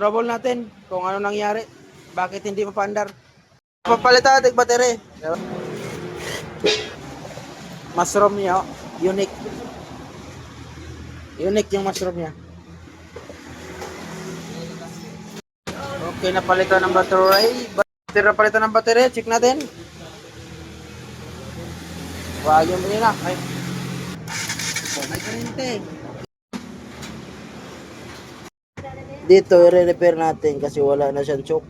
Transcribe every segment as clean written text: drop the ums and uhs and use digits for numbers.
trouble natin kung ano nangyari. Bakit hindi mapandar. Papalitan natin battery. Mushroom niya, unique. Unique yung mushroom niya. Okay, napalitan ng battery. Napalitan ng battery. Check natin. Volume niya na. Ay. May kurente. Dito, i-repair natin kasi wala na siyang choke.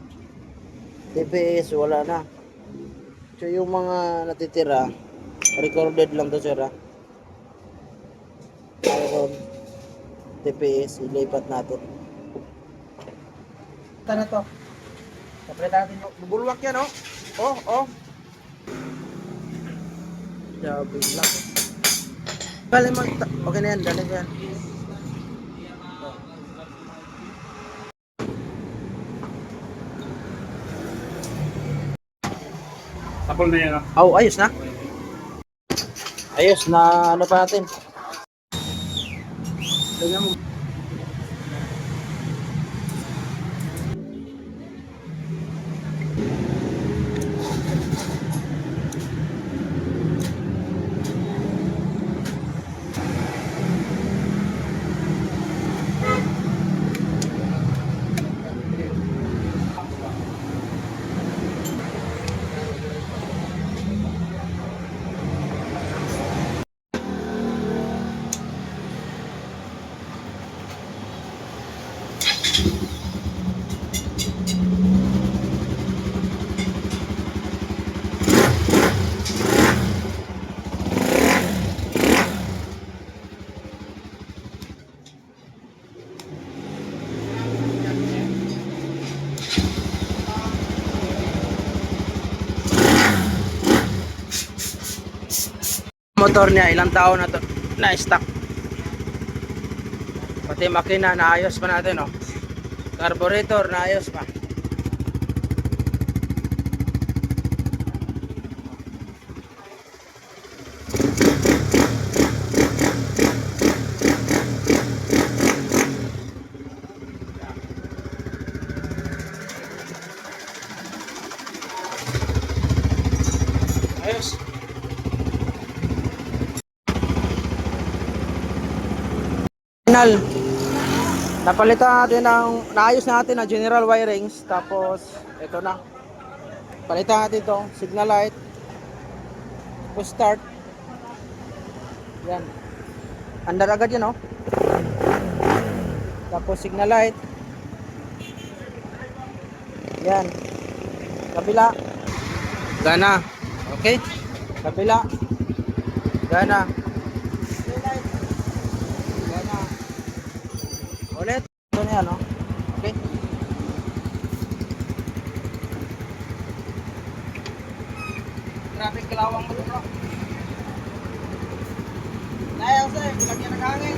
TPS, wala na. So, yung mga natitira, recorded lang to, sir, ha? Mayroon. TPS, ilipat natin. Ito na to. Kapalitan natin. Bubulwak yan, oh. Oh, oh. Sabi lang. Dali mo. Okay na yan, dali mo yan. Tapol na yan. Oh, ayos na. Ayos na, ano pa natin. Tingnan mo. Motor niya, ilang taon na to na-stock. Pati makina, naayos pa natin, oh. Carburetor, naayos pa. Ayos. Final. Napalitan natin naayos natin ang general wirings. Tapos, ito na. Palitan natin ito. Signal light. Push start. Yan. Andar agad yan, oh. Tapos, signal light. Yan. Kabila. Gana. Okay. Kabila. Gana. Ulit. Ito na yan, no? Okay. Traffic kalawang mo, bro. Ayaw, sir. Lagyan ng hangin.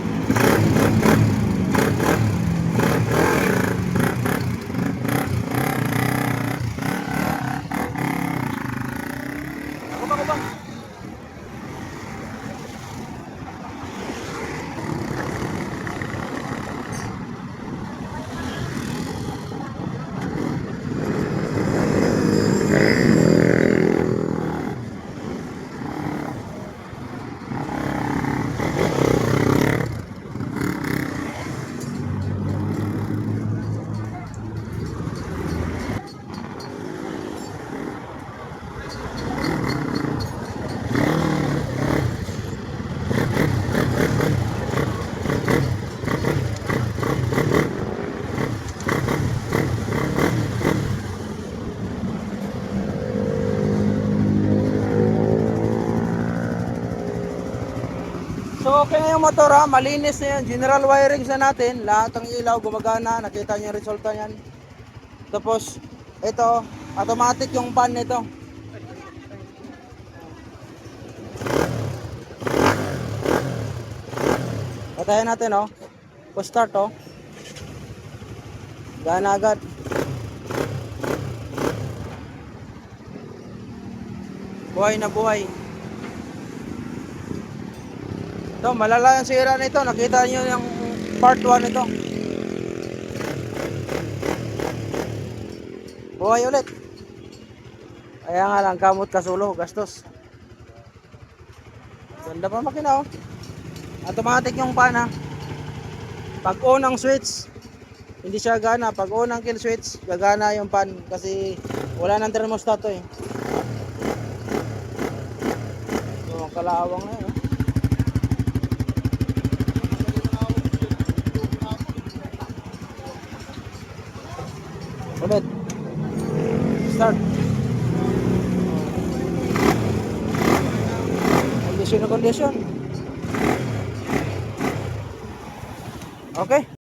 Ako ba? So okay na yung motor, ha, malinis na yan. General wiring na natin, lahat ng ilaw gumagana, nakita niyo yung resulta niyan. Tapos ito, automatic yung pan nito. Patayin natin, oh. Push start, oh. Gana agad. Buhay na buhay. Ito, malala yung sira nito. Nakita niyo yung part 1 nito. buhay ulit. Kaya nga lang, kamot kasulo, gastos. Ganda pa makina oh. Automatic yung pan ha. Pag on ang switch, hindi siya gana. Pag on ang kill switch, gagana yung pan kasi wala nang thermostat to eh. So, kalawang na yun. Ulit. Start. Kondisyon na kondisyon. Okay.